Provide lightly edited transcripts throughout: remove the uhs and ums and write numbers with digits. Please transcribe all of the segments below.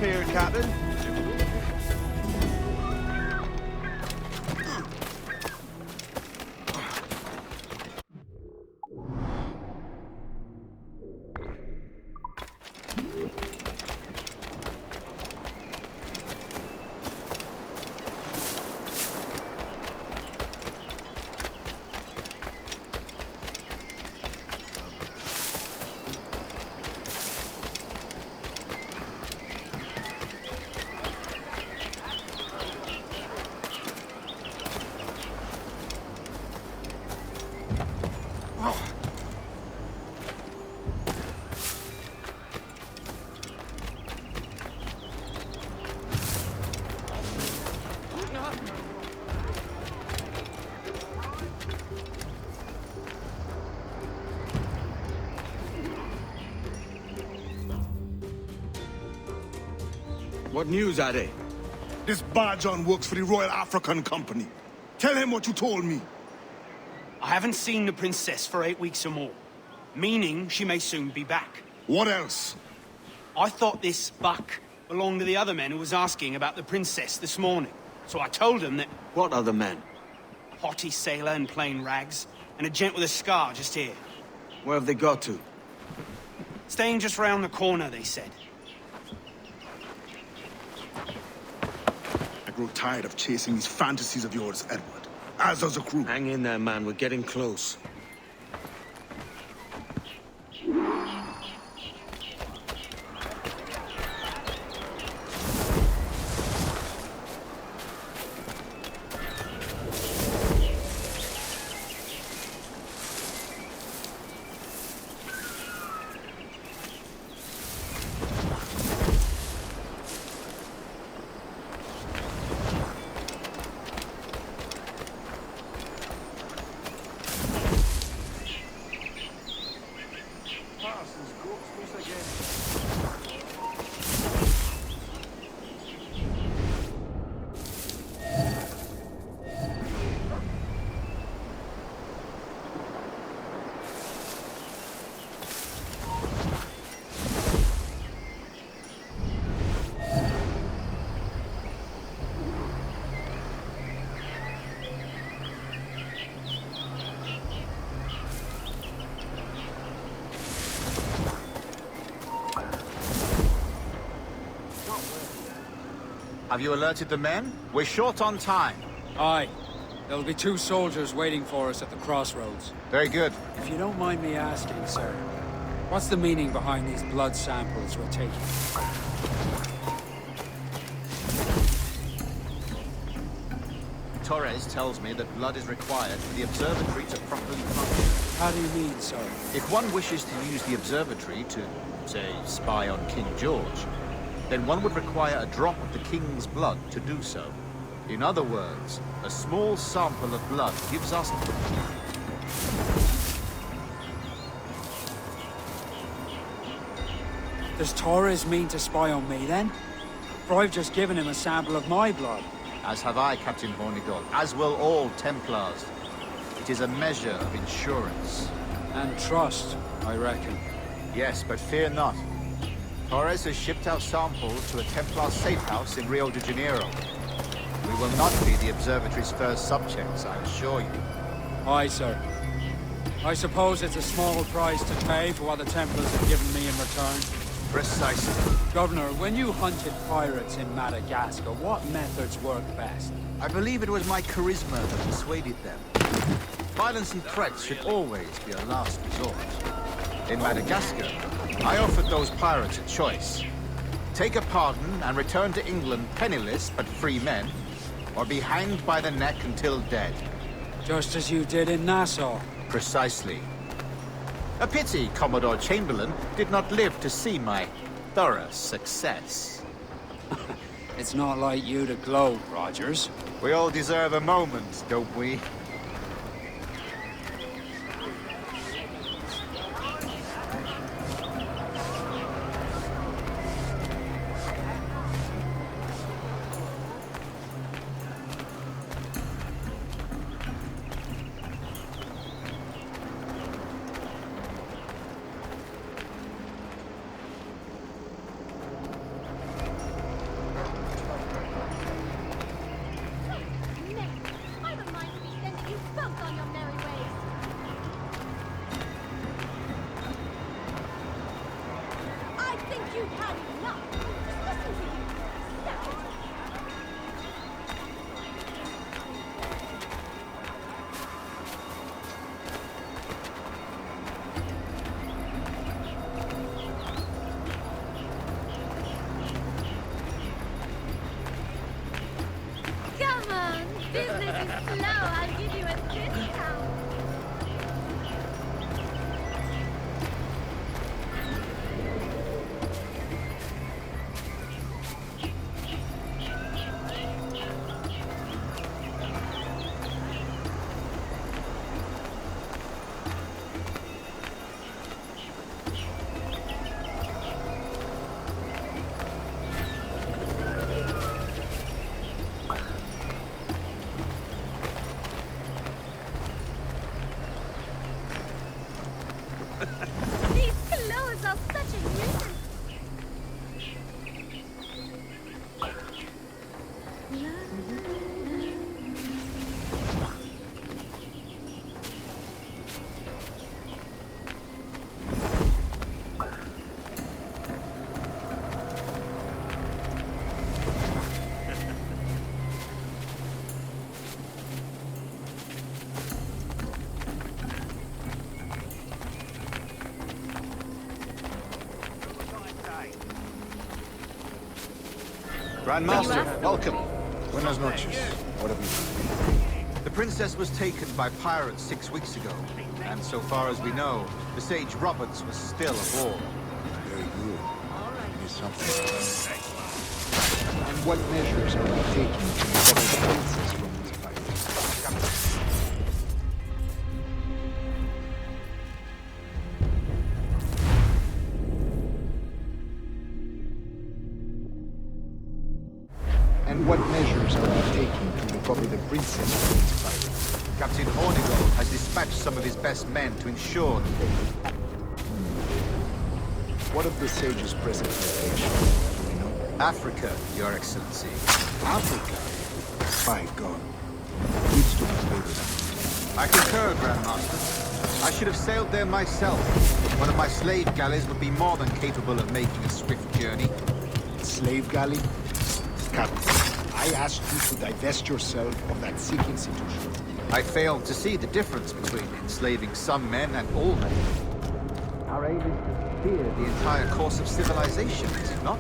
here, Captain. What news are they? This Barjon works for the Royal African Company. Tell him what you told me. I haven't seen the princess for 8 weeks or more, meaning she may soon be back. What else? I thought this buck belonged to the other men who was asking about the princess this morning. So I told him that... What other men? Haughty sailor in plain rags, and a gent with a scar just here. Where have they got to? Staying just round the corner, they said. I grow tired of chasing these fantasies of yours, Edward. As does the crew. Hang in there, man. We're getting close. Have you alerted the men? We're short on time. Aye. There'll be 2 soldiers waiting for us at the crossroads. Very good. If you don't mind me asking, sir, what's the meaning behind these blood samples we're taking? Torres tells me that blood is required for the observatory to properly function. How do you mean, sir? If one wishes to use the observatory to, say, spy on King George, then one would require a drop of the king's blood to do so. In other words, a small sample of blood gives us... Does Torres mean to spy on me, then? For I've just given him a sample of my blood. As have I, Captain Hornigold, as will all Templars. It is a measure of insurance. And trust, I reckon. Yes, but fear not. Torres has shipped out samples to a Templar safe house in Rio de Janeiro. We will not be the observatory's first subjects, I assure you. Aye, sir. I suppose it's a small price to pay for what the Templars have given me in return. Precisely. Governor, when you hunted pirates in Madagascar, what methods worked best? I believe it was my charisma that persuaded them. Violence and threats should always be a last resort. In Madagascar, I offered those pirates a choice. Take a pardon and return to England penniless but free men, or be hanged by the neck until dead. Just as you did in Nassau. Precisely. A pity Commodore Chamberlain did not live to see my thorough success. It's not like you to gloat, Rogers. We all deserve a moment, don't we? Business is slow. I'll give you a discount. These clothes are such a nuisance. Grandmaster, welcome. Buenas noches. What have you done? The princess was taken by pirates 6 weeks ago, and so far as we know, the sage Roberts was still aboard. Very good. Here's something. And what measures are we taking to recover the princess from this fight? And what measures are we taking to recover the princess from this fight? Captain Hornigold has dispatched some of his best men to ensure the fate. What of the sage's present location? Do we know? Africa, Your Excellency. Africa? By God. Needs to be played with. I concur, Grandmaster. I should have sailed there myself. One of my slave galleys would be more than capable of making a swift journey. Slave galley? Captain, I asked you to divest yourself of that Sikh institution. I failed to see the difference between enslaving some men and all men. Our aim is to steer the entire course of civilization, is it not?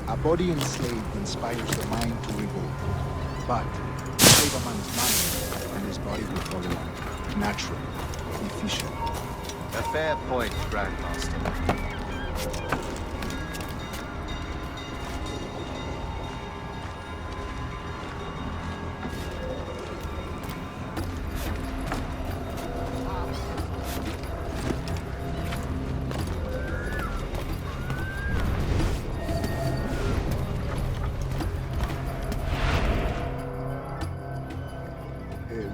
A body enslaved inspires the mind to revolt. But, save a man's mind, and his body will follow. Natural, efficient. A fair point, Grandmaster.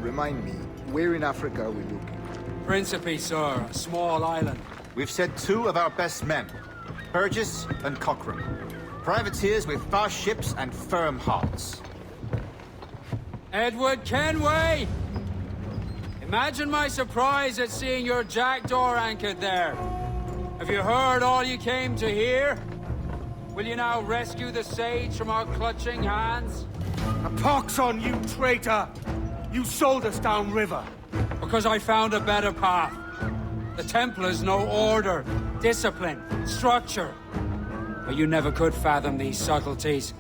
Remind me, where in Africa are we looking? Principe, sir, a small island. We've sent 2 of our best men, Burgess and Cochrane. Privateers with fast ships and firm hearts. Edward Kenway! Imagine my surprise at seeing your jackdaw anchored there. Have you heard all you came to hear? Will you now rescue the sage from our clutching hands? A pox on you, traitor! You sold us downriver. Because I found a better path. The Templars know order, discipline, structure. But you never could fathom these subtleties.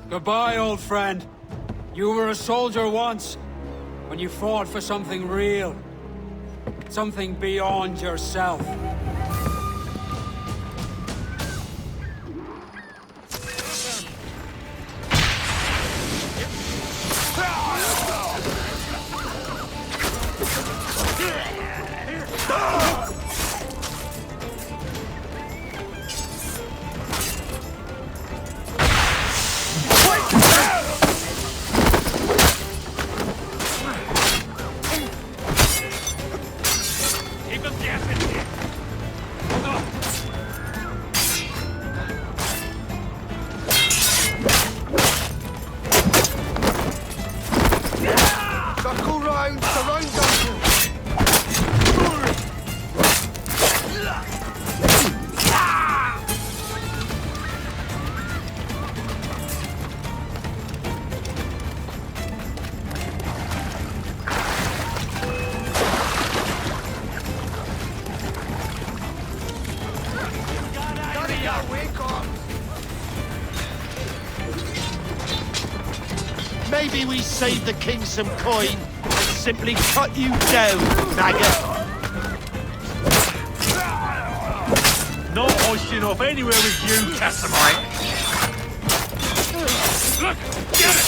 Goodbye, old friend. You were a soldier once, when you fought for something real. Something beyond yourself. Maybe we save the king some coin and simply cut you down, maggot. Not hoisting off anywhere with you, Casamite. Look, get it!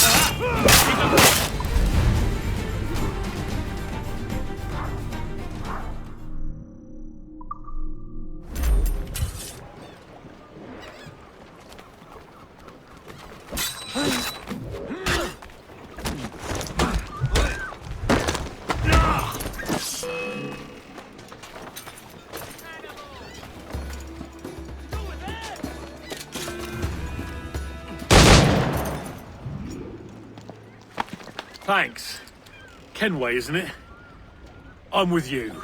Thanks. Kenway, isn't it? I'm with you.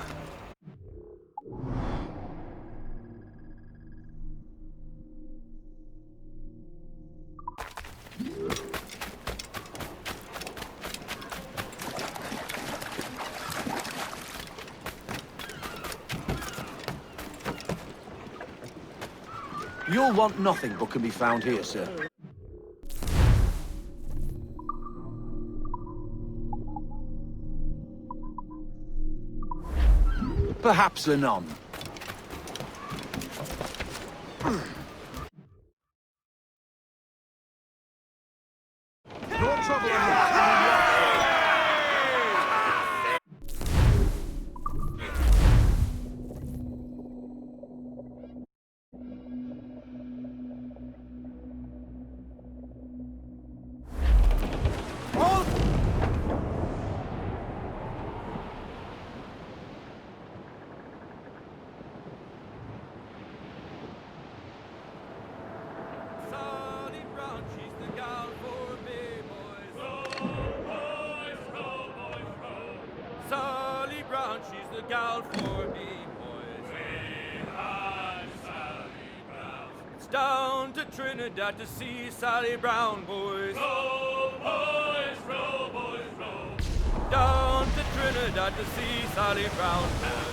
You'll want nothing but can be found here, sir. Perhaps anon. No trouble. Sally Brown, she's the gal for me, boys. Sally Brown. It's down to Trinidad to see Sally Brown, boys. Row, boys, row, boys, row. Down to Trinidad to see Sally Brown, boys.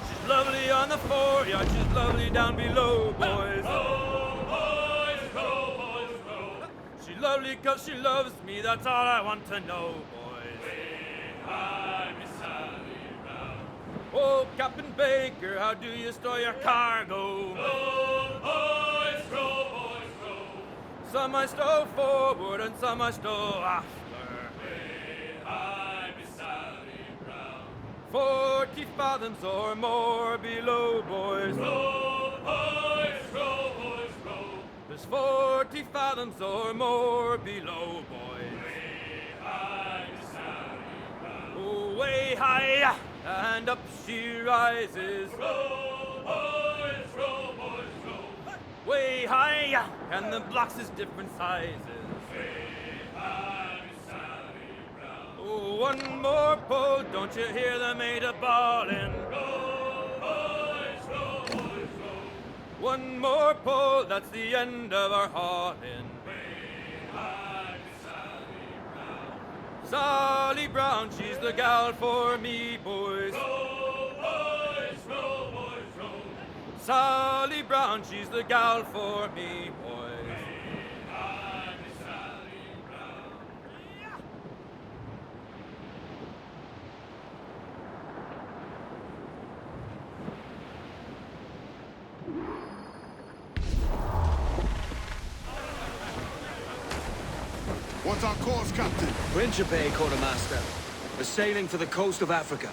She's lovely on the foreyard, she's lovely down below, boys. She's lovely 'cause she loves me, that's all I want to know, boys. Hi, Miss Sally Brown. Oh, Captain Baker, how do you store your cargo? Row, boys, row, boys, row. Some I stow forward and some I stow after. Hi, Miss Sally Brown. 40 fathoms or more below, boys. Row, boys, row, boys, row. There's 40 fathoms or more below, boys. Way high, Sally Brown. Oh, way high, and up she rises. Row, boys, row, boys, row. Way high, and the blocks is different sizes. Way high, Sally Brown. Oh, one more pull, don't you hear the mate a-bawling? One more pull, that's the end of our hauling. Way high, Sally Brown. Sally Brown, she's the gal for me, boys. Row, boys, row, boys, row. Sally Brown, she's the gal for me, boys. Way high, Sally Brown. What's our course, Captain? Principe, Quartermaster. We're sailing for the coast of Africa.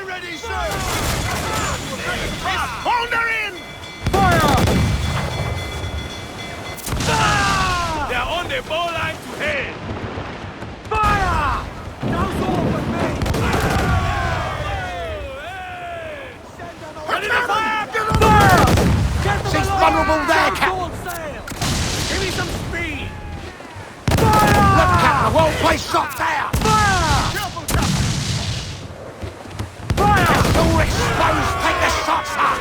We're ready, sir! Hold her in! They're on the ball line to hell! Fire! Now's all with me! Ready to fire! She's vulnerable there, Cap! Give me some speed! Look, Cap, a well-placed shot there! Careful, Cap! It's all exposed! Take the shots, sir!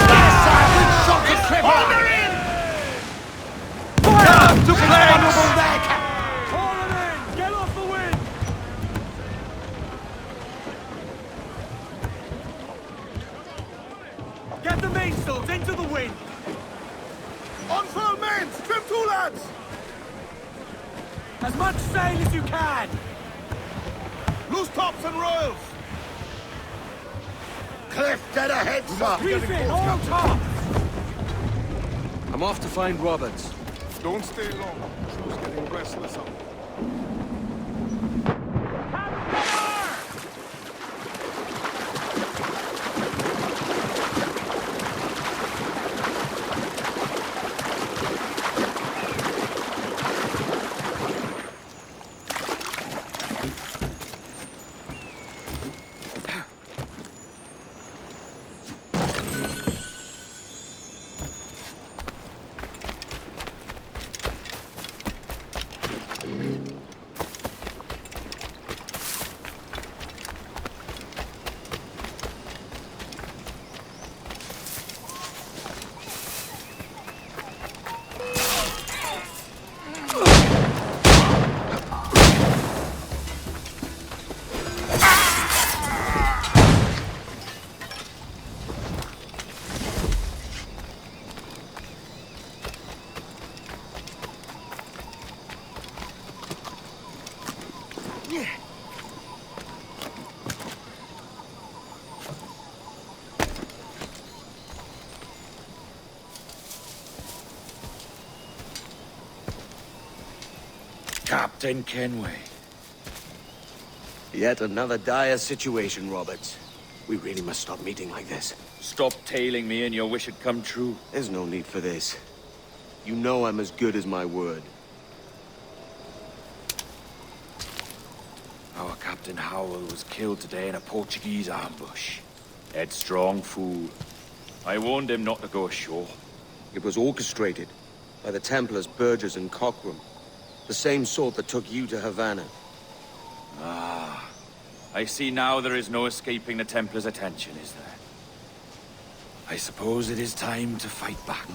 Yes, sir! Good shot to triple! Hold her in! To play! Vulnerable there, Cap! Haul it in! Get off the wind! Get the mainsails into the wind! On mains! Trim to, lads! As much sail as you can! Loose tops and royals! Cliff dead ahead, sir! Reef in, all tops! I'm off to find Roberts. Don't stay long. Crew's getting restless up. Captain Kenway. Yet another dire situation, Roberts. We really must stop meeting like this. Stop tailing me and your wish had come true. There's no need for this. You know I'm as good as my word. Our Captain Howell was killed today in a Portuguese ambush. Headstrong fool. I warned him not to go ashore. It was orchestrated by the Templars Burgess and Cockram. The same sort that took you to Havana. Ah. I see now there is no escaping the Templars' attention, is there? I suppose it is time to fight back.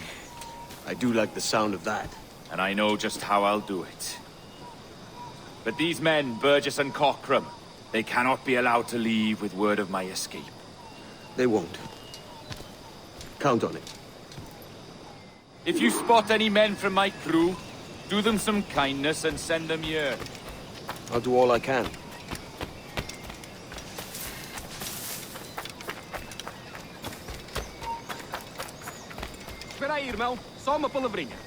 I do like the sound of that. And I know just how I'll do it. But these men, Burgess and Cockram, they cannot be allowed to leave with word of my escape. They won't. Count on it. If you spot any men from my crew, do them some kindness and send them here. I'll do all I can. Espera aí, irmão. Só uma palavrinha.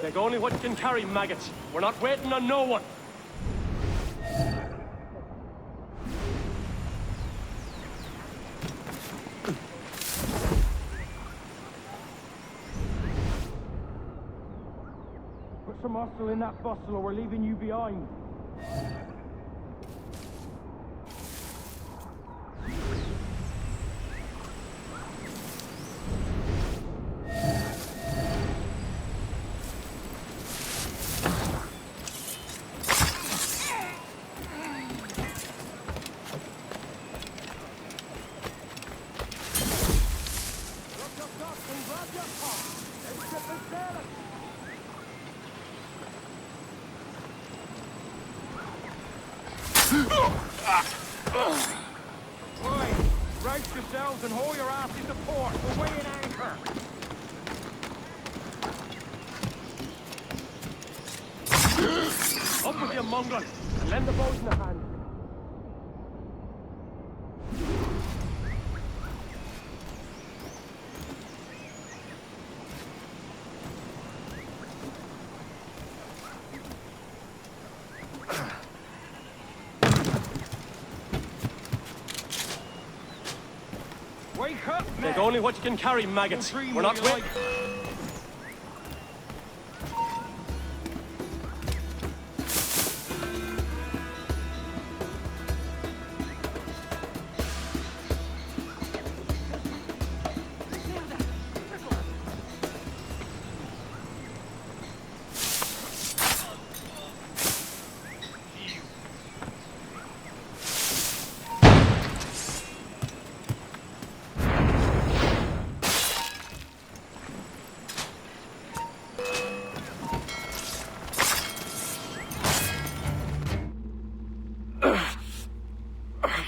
Take only what you can carry, maggots. We're not waiting on no one. Put some muscle in that bustle or we're leaving you behind. Right, brace yourselves and haul your asses to port. We're weighing anchor. Up with you, mongrel, and lend the boat in the hand. Wake up, man. Take only what you can carry, maggots. We're not waiting.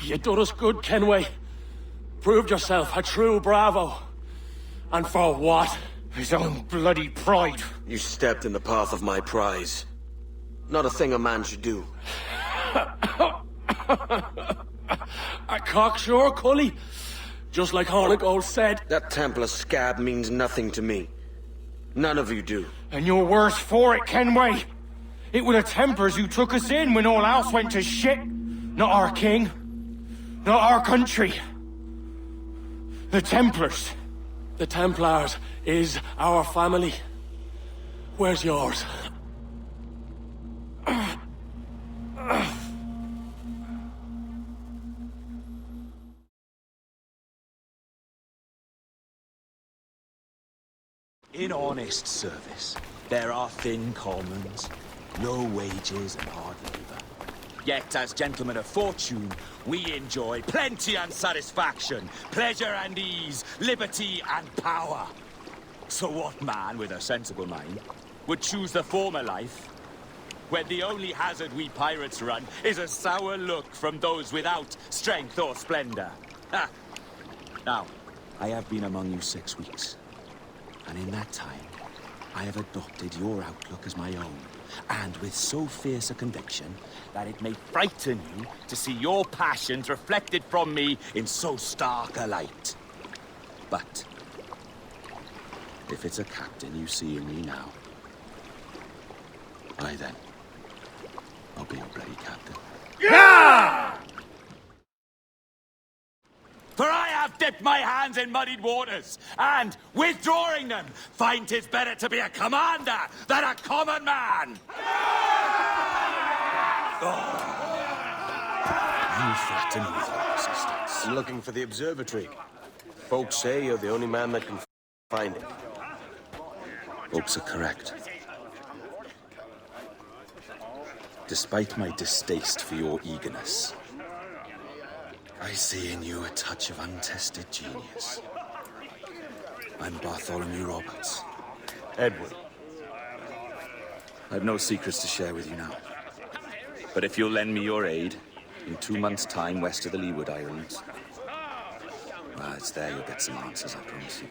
You done us good, Kenway. Proved yourself a true bravo. And for what? His own bloody pride. You stepped in the path of my prize. Not a thing a man should do. A cocksure, Cully. Just like Hornigold said. That Templar scab means nothing to me. None of you do. And you're worse for it, Kenway. It were the Templars who took us in when all else went to shit. Not our king. Not our country. The Templars. The Templars is our family. Where's yours? In honest service, there are thin commons, low wages and hard labour. Yet, as gentlemen of fortune, we enjoy plenty and satisfaction, pleasure and ease, liberty and power. So what man with a sensible mind would choose the former life, when the only hazard we pirates run is a sour look from those without strength or splendor? Ha! Now, I have been among you 6 weeks, and in that time, I have adopted your outlook as my own, and with so fierce a conviction that it may frighten you to see your passions reflected from me in so stark a light. But if it's a captain you see in me now, why then, I'll be your bloody captain. Yeah! For I have dipped my hands in muddied waters, and, withdrawing them, find 'tis better to be a commander than a common man! You flatter me with your persistence. I'm looking for the observatory. Folks say you're the only man that can find it. Folks are correct. Despite my distaste for your eagerness, I see in you a touch of untested genius. I'm Bartholomew Roberts. Edward. I've no secrets to share with you now. But if you'll lend me your aid, in 2 months' time west of the Leeward Islands, well, it's there you'll get some answers, I promise you.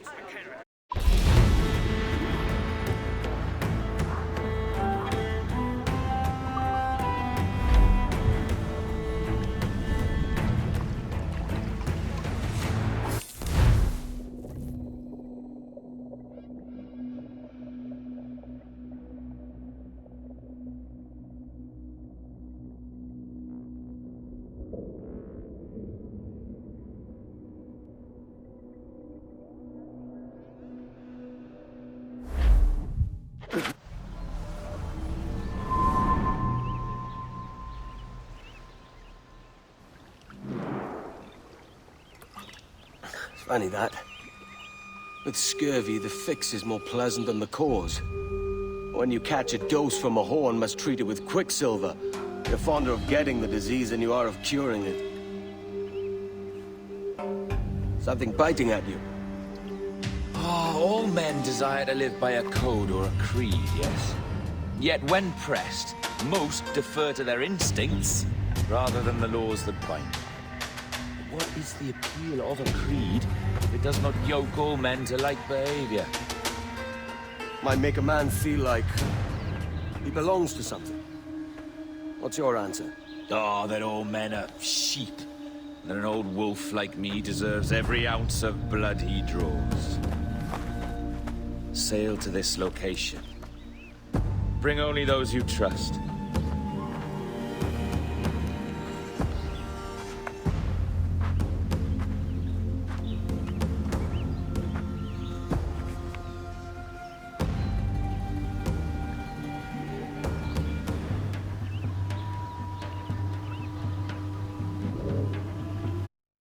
Funny that. With scurvy, the fix is more pleasant than the cause. When you catch a dose from a horn, must treat it with quicksilver. You're fonder of getting the disease than you are of curing it. Something biting at you. Oh, all men desire to live by a code or a creed, yes? Yet when pressed, most defer to their instincts rather than the laws that bind them. What is the appeal of a creed if it does not yoke all men to like behavior? Might make a man feel like he belongs to something. What's your answer? Oh, that all men are sheep. That an old wolf like me deserves every ounce of blood he draws. Sail to this location. Bring only those you trust.